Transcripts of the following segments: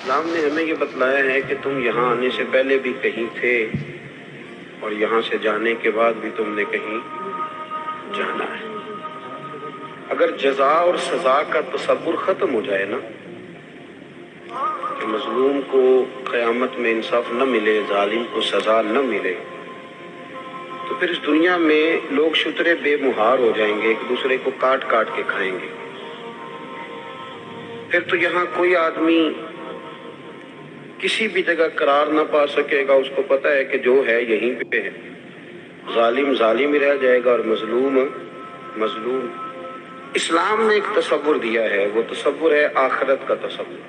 اسلام نے ہمیں یہ بتلایا ہے کہ تم یہاں آنے سے پہلے بھی کہیں تھے اور یہاں سے جانے کے بعد بھی تم نے کہیں جانا ہے۔ اگر جزا اور سزا کا تصور ختم ہو جائے نا کہ مظلوم کو قیامت میں انصاف نہ ملے، ظالم کو سزا نہ ملے، تو پھر اس دنیا میں لوگ شترے بے مہار ہو جائیں گے، ایک دوسرے کو کاٹ کاٹ کے کھائیں گے۔ پھر تو یہاں کوئی آدمی کسی بھی جگہ قرار نہ پا سکے گا، اس کو پتہ ہے کہ جو ہے یہیں پہ ہے۔ ظالم ظالم ہی رہ جائے گا اور مظلوم مظلوم۔ اسلام نے ایک تصور دیا ہے، وہ تصور ہے آخرت کا تصور،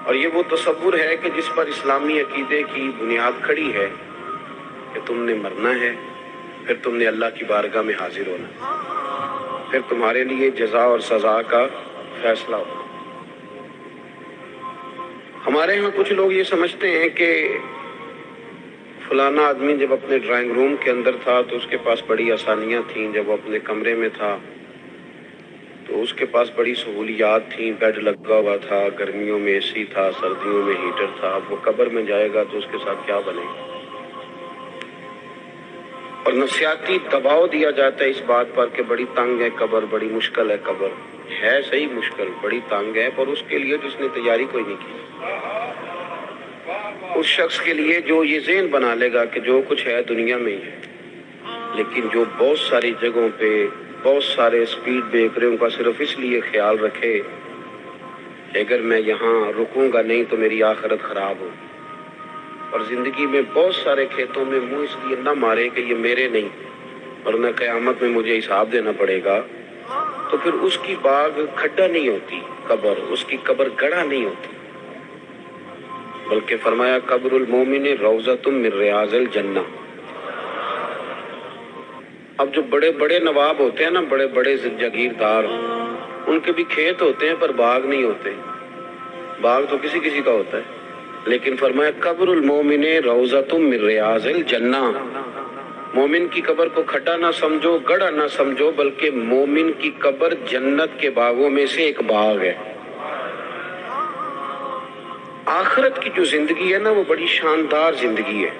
اور یہ وہ تصور ہے کہ جس پر اسلامی عقیدے کی بنیاد کھڑی ہے کہ تم نے مرنا ہے، پھر تم نے اللہ کی بارگاہ میں حاضر ہونا، پھر تمہارے لیے جزا اور سزا کا فیصلہ ہوگا۔ ہمارے ہاں کچھ لوگ یہ سمجھتے ہیں کہ فلانا آدمی جب اپنے ڈرائنگ روم کے اندر تھا تو اس کے پاس بڑی آسانیاں تھیں، جب وہ اپنے کمرے میں تھا تو اس کے پاس بڑی سہولیات تھیں، بیڈ لگا ہوا تھا، گرمیوں میں اے سی تھا، سردیوں میں ہیٹر تھا۔ اب وہ قبر میں جائے گا تو اس کے ساتھ کیا بنے گا؟ اور نفسیاتی دباؤ دیا جاتا ہے اس بات پر کہ بڑی تنگ ہے قبر، بڑی مشکل ہے قبر۔ ہے صحیح مشکل، بڑی تنگ ہے، پر اس کے لیے جس نے تیاری کوئی نہیں کی، اس شخص کے لیے جو یہ ذہن بنا لے گا کہ جو کچھ ہے دنیا میں ہی ہے، لیکن جو بہت ساری جگہوں پہ بہت سارے سپیڈ بریکروں کا صرف اس لیے خیال رکھے کہ اگر میں یہاں رکوں گا نہیں تو میری آخرت خراب ہو، اور زندگی میں بہت سارے کھیتوں میں منہ اس لیے نہ مارے کہ یہ میرے نہیں ورنہ قیامت میں مجھے حساب دینا پڑے گا، تو پھر اس کی باغ کھڈا نہیں ہوتی قبر، اس کی قبر گڑھا نہیں ہوتی، بلکہ فرمایا قبر المومن روضۃ من ریاض الجنہ۔ اب جو بڑے بڑے نواب ہوتے ہیں نا، بڑے بڑے جاگیردار، ان کے بھی کھیت ہوتے ہیں پر باغ نہیں ہوتے، باغ تو کسی کسی کا ہوتا ہے، لیکن فرمایا قبر المومن روضۃ من ریاض الجنہ۔ مومن کی قبر کو کھڈا نہ سمجھو، گڑھا نہ سمجھو، بلکہ مومن کی قبر جنت کے باغوں میں سے ایک باغ ہے۔ آخرت کی جو زندگی ہے نا وہ بڑی شاندار زندگی ہے،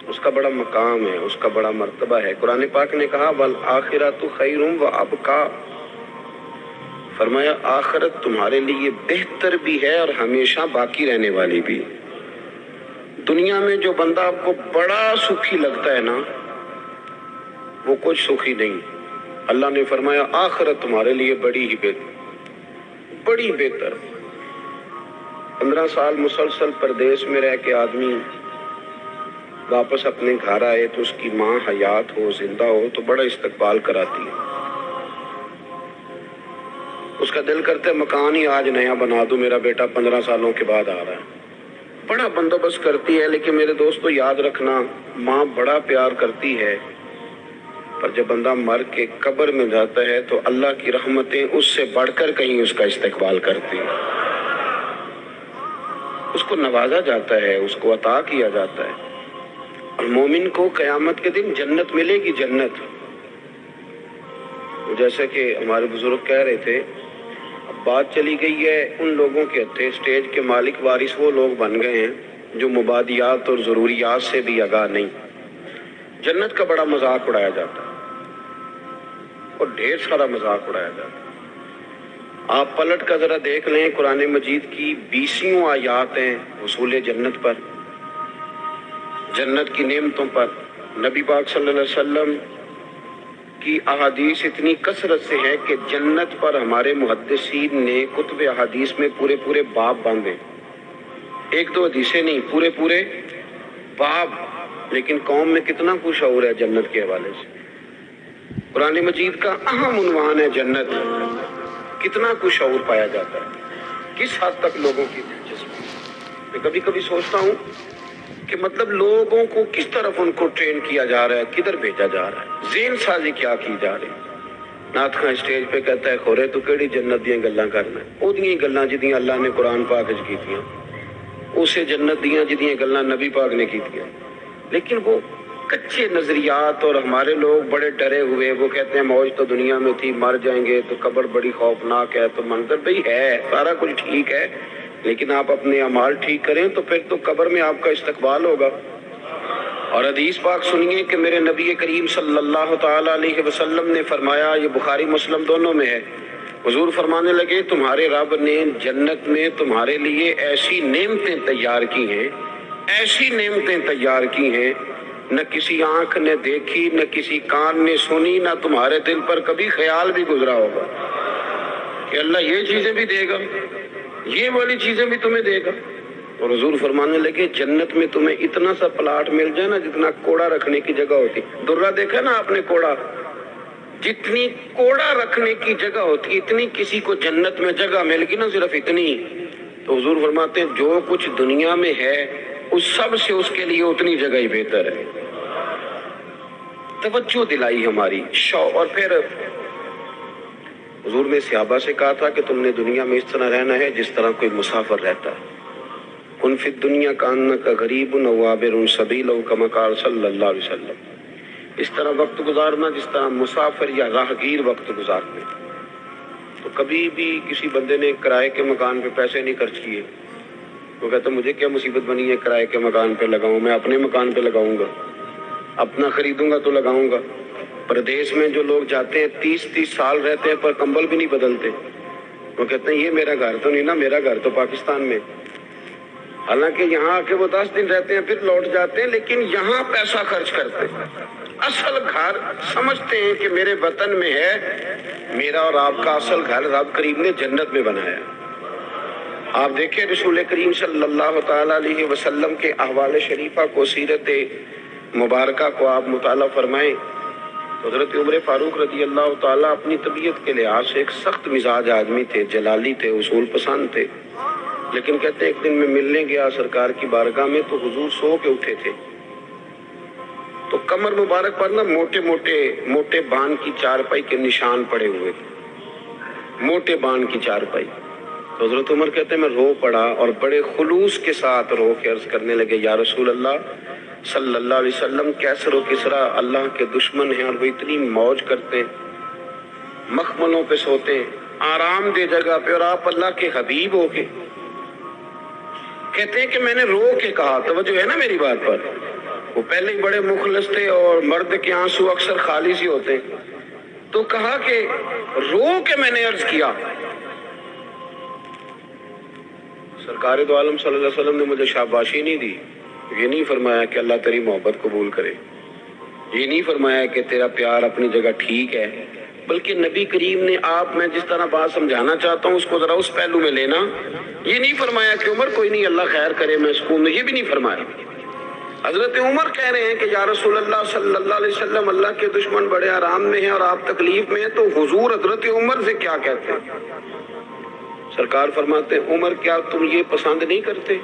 اس کا بڑا مقام ہے، اس کا بڑا مرتبہ ہے۔ قرآن پاک نے کہا والآخرۃ خیر وابقیٰ، فرمایا آخرت تمہارے لیے بہتر بھی ہے اور ہمیشہ باقی رہنے والی بھی۔ دنیا میں جو بندہ آپ کو بڑا سکھی لگتا ہے نا وہ کچھ سکھی نہیں، اللہ نے فرمایا آخرت تمہارے لیے بڑی ہی بہتر، بڑی بہتر۔ 15 سال مسلسل پردیس میں رہ کے آدمی واپس اپنے گھر آئے تو اس کی ماں حیات ہو، زندہ ہو، تو بڑا استقبال کراتی ہے، اس کا دل کرتا ہے مکان ہی آج نیا بنا دوں، میرا بیٹا 15 سالوں کے بعد آ رہا ہے، بڑا بندوبست کرتی ہے۔ لیکن میرے دوستو یاد رکھنا، ماں بڑا پیار کرتی ہے، پر جب بندہ مر کے قبر میں جاتا ہے تو اللہ کی رحمتیں اس سے بڑھ کر کہیں اس کا استقبال کرتی ہیں، اس کو نوازا جاتا ہے، اس کو عطا کیا جاتا ہے۔ اور مومن کو قیامت کے دن جنت ملے گی، جنت۔ جیسا کہ ہمارے بزرگ کہہ رہے تھے، اب بات چلی گئی ہے ان لوگوں کے ہتھے، اسٹیج کے مالک وارث وہ لوگ بن گئے ہیں جو مبادیات اور ضروریات سے بھی آگاہ نہیں۔ جنت کا بڑا مذاق اڑایا جاتا ہے اور ڈھیر سارا مذاق اڑایا جاتا ہے۔ آپ پلٹ کر ذرا دیکھ لیں، قرآن مجید کی 20 آیات ہیں حصول جنت پر، جنت کی نعمتوں پر۔ نبی پاک صلی اللہ علیہ وسلم کی احادیث اتنی کثرت سے ہے کہ جنت پر ہمارے محدثین نے کتب احادیث میں پورے پورے باب باندھے، ایک دو حدیثیں نہیں، پورے پورے باب۔ لیکن قوم میں کتنا کچھ شعور ہے جنت کے حوالے سے؟ قرآن مجید کا اہم عنوان ہے جنت، کتنا کچھ شعور پایا جاتا ہے، کس حد تک لوگوں کی دلچسپی۔ میں کبھی کبھی سوچتا ہوں کہ مطلب لوگوں کو کس طرف ان کو ٹرین کیا جا رہا ہے، کدھر بھیجا جا رہا ہے، ذہن سازی کیا کی جا رہی ہے۔ نعت خاں اسٹیج پہ کہتا ہے خورے تو کیڑی جنت دیاں گلاں کرنا ہے، او دیاں گلاں جدیاں اللہ نے قرآن پاک وچ کیتیاں، اسے جنت دیاں جدیاں گلاں نبی پاک نے کیتیاں۔ لیکن وہ کچے نظریات اور ہمارے لوگ بڑے ڈرے ہوئے، وہ کہتے ہیں موج تو دنیا میں تھی، مر جائیں گے تو قبر بڑی خوفناک ہے، تو منظر بھئی ہے سارا کچھ ٹھیک ہے، لیکن آپ اپنے اعمال ٹھیک کریں تو پھر تو قبر میں آپ کا استقبال ہوگا۔ اور حدیث پاک سنیے کہ میرے نبی کریم صلی اللہ تعالیٰ علیہ وسلم نے فرمایا، یہ بخاری مسلم دونوں میں ہے، حضور فرمانے لگے تمہارے رب نے جنت میں تمہارے لیے ایسی نعمتیں تیار کی ہیں، ایسی نعمتیں تیار کی ہیں، نہ کسی آنکھ نے دیکھی، نہ کسی کان نے سنی، نہ تمہارے دل پر کبھی خیال بھی گزرا ہوگا کہ اللہ یہ چیزیں بھی دے گا، یہ والی چیزیں بھی تمہیں دے گا۔ اور حضور فرمانے لگے جنت میں تمہیں اتنا سا پلاٹ مل جائے نا جتنا کوڑا رکھنے کی جگہ ہوتی، درہ دیکھا نا آپ نے کوڑا، جتنی کوڑا رکھنے کی جگہ ہوتی اتنی کسی کو جنت میں جگہ مل گی نا، صرف اتنی۔ تو حضور فرماتے ہیں جو کچھ دنیا میں ہے اس سب سے اس کے لیے اتنی جگہ ہی بہتر ہے۔ توجہ دلائی ہماری شوق۔ اور پھر حضور نے صحابہ سے کہا تھا کہ تم نے دنیا میں اس طرح رہنا ہے جس طرح کوئی مسافر رہتا ہے، کن فی الدنیا کانک غریب او عابر سبیل او کما قال صلی اللہ علیہ وسلم، اس طرح وقت گزارنا جس طرح مسافر یا راہگیر وقت گزارتے۔ تو کبھی بھی کسی بندے نے کرائے کے مکان پہ پیسے نہیں خرچ کیے، وہ کہتا مجھے کیا مصیبت بنی ہے کرائے کے مکان پہ لگاؤں، میں اپنے مکان پہ لگاؤں گا، اپنا خریدوں گا تو لگاؤں گا۔ پردیس میں جو لوگ جاتے ہیں 30 سال رہتے ہیں پر کمبل بھی نہیں بدلتے، وہ کہتے ہیں یہ میرا گھر تو نہیں نا، میرا گھر تو پاکستان میں، حالانکہ یہاں آ کے وہ 10 دن رہتے ہیں پھر لوٹ جاتے ہیں، لیکن یہاں پیسہ خرچ کرتے ہیں۔ اصل گھر سمجھتے ہیں کہ میرے وطن میں ہے، میرا اور آپ کا اصل گھر رب کریم نے جنت میں بنایا۔ آپ دیکھیں رسول کریم صلی اللہ تعالیٰ علیہ وسلم کے احوال شریفہ کو، سیرت مبارکہ کو آپ مطالعہ فرمائیں تو حضرت عمر فاروق رضی اللہ تعالیٰ اپنی طبیعت کے لحاظ سے ایک سخت مزاج آدمی تھے، جلالی تھے، اصول پسند تھے، لیکن کہتے ہیں ایک دن میں ملنے گیا سرکار کی بارگاہ میں تو حضور سو کے اٹھے تھے، تو کمر مبارک پر نا موٹے بان کی چارپائی کے نشان پڑے ہوئے تھے، موٹے بان کی چارپائی۔ تو حضرت عمر کہتے ہیں میں رو پڑا اور بڑے خلوص کے ساتھ رو کے عرض کرنے لگے یا رسول اللہ صلی اللہ علیہ وسلم، کیسر و کسرا اللہ کے دشمن ہیں اور وہ اتنی موج کرتے ہیں، مخملوں پہ سوتے ہیں، آرام دہ جگہ پہ، اور آپ اللہ کے حبیب ہو کے۔ کہتے ہیں کہ میں نے رو کے کہا، توجہ ہے نا میری بات پر، وہ پہلے ہی بڑے مخلص تھے اور مرد کے آنسو اکثر خالص ہی ہوتے ہیں، تو کہا کہ رو کے میں نے عرض کیا، سرکار دو عالم صلی اللہ علیہ وسلم نے مجھے شاباشی نہیں دی، یہ نہیں فرمایا کہ اللہ تیری محبت قبول کرے، یہ نہیں فرمایا کہ تیرا پیار اپنی جگہ ٹھیک ہے، بلکہ نبی کریم نے آپ میں جس طرح بات سمجھانا چاہتا ہوں اس کو ذرا اس پہلو میں لینا۔ یہ نہیں فرمایا کہ عمر کوئی نہیں اللہ خیر کرے میں سکون میں، یہ بھی نہیں فرمایا۔ حضرت عمر کہہ رہے ہیں کہ یا رسول اللہ صلی اللہ علیہ وسلم اللہ کے دشمن بڑے آرام میں ہیں اور آپ تکلیف میں ہیں، تو حضور حضرت عمر سے کیا کہتے ہیں؟ سرکار فرماتے ہیں عمر کیا تم یہ پسند نہیں کرتے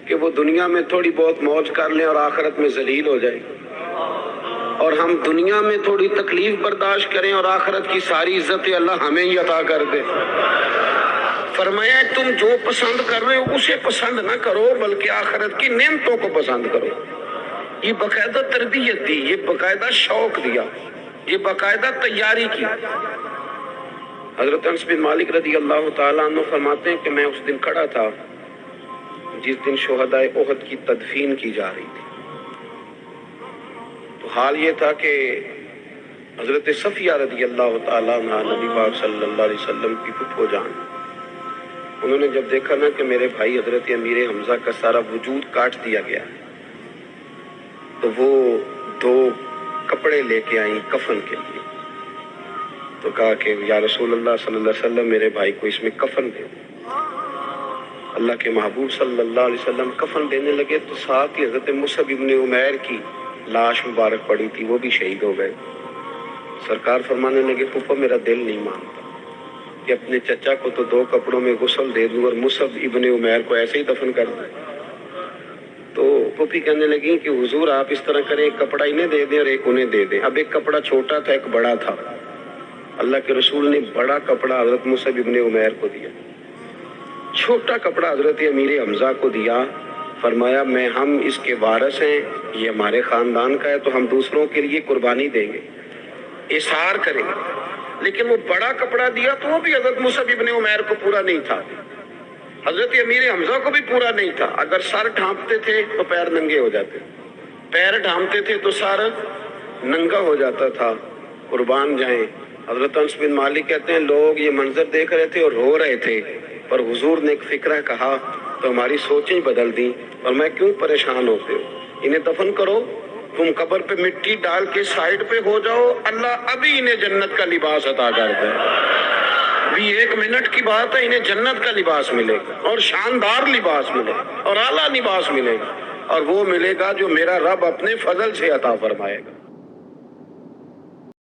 کہ وہ دنیا میں تھوڑی بہت موج کر لیں اور آخرت میں ذلیل ہو جائیں، اور ہم دنیا میں تھوڑی تکلیف برداشت کریں اور آخرت کی ساری عزت اللہ ہمیں ہی عطا کر دے؟ فرمایا تم جو پسند کر رہے ہو اسے پسند نہ کرو بلکہ آخرت کی نعمتوں کو پسند کرو۔ یہ باقاعدہ تربیت دی، یہ باقاعدہ شوق دیا، یہ باقاعدہ تیاری کی۔ حضرت انس بن مالک رضی اللہ تعالیٰ عنہ فرماتے ہیں کہ میں اس دن کھڑا تھا جس دن شہدائے احد کی تدفین کی جا رہی تھی، تو حال یہ تھا کہ حضرت صفیہ رضی اللہ تعالیٰ عنہ نبی پاک صلی اللہ علیہ وسلم کی پھپھو جان، انہوں نے جب دیکھا نا کہ میرے بھائی حضرت امیر حمزہ کا سارا وجود کاٹ دیا گیا تو وہ 2 کپڑے لے کے آئیں کفن کے لیے، تو کہا کہ یا رسول اللہ صلی اللہ علیہ وسلم میرے بھائی کو اس میں کفن دے۔ اللہ کے محبوب صلی اللہ علیہ وسلم کفن دینے لگے تو ساتھ ہی حضرت مصعب ابن عمیر کی لاش مبارک پڑی تھی، وہ بھی شہید ہو گئے۔ سرکار فرمانے لگے پھپھو میرا دل نہیں مانتا کہ اپنے چچا کو تو 2 کپڑوں میں غسل دے دوں اور مصعب ابن عمیر کو ایسے ہی دفن کر دوں۔ تو پھوپھی کہنے لگی کہ حضور آپ اس طرح کریں، ایک کپڑا انہیں دے دیں اور ایک انہیں دے دیں۔ اب ایک کپڑا چھوٹا تھا ایک بڑا تھا، اللہ کے رسول نے بڑا کپڑا حضرت مصعب ابن عمیر کو دیا، چھوٹا کپڑا حضرت امیر حمزہ کو دیا، فرمایا میں ہم اس کے وارث ہیں، یہ ہمارے خاندان کا ہے، تو ہم دوسروں کے لیے قربانی دیں گے، اظہار کریں گے۔ لیکن وہ بڑا کپڑا دیا تو وہ بھی حضرت مصعب ابن عمیر کو پورا نہیں تھا، حضرت امیر حمزہ کو بھی پورا نہیں تھا۔ اگر سر ڈھانپتے تھے تو پیر ننگے ہو جاتے، پیر ڈھانپتے تھے تو سر ننگا ہو جاتا تھا۔ قربان جائیں، حضرت انس بن مالک کہتے ہیں لوگ یہ منظر دیکھ رہے تھے اور رو رہے تھے، پر حضور نے ایک فکرہ کہا تو ہماری سوچیں بدل دیں، اور میں کیوں پریشان ہوتے ہو، انہیں دفن کرو، تم قبر پہ مٹی ڈال کے سائڈ پہ ہو جاؤ، اللہ ابھی انہیں جنت کا لباس عطا کر دے۔ ابھی 1 منٹ کی بات ہے، انہیں جنت کا لباس ملے گا، اور شاندار لباس ملے گا، اور اعلیٰ لباس ملے گا، اور وہ ملے گا جو میرا رب اپنے فضل سے عطا فرمائے گا۔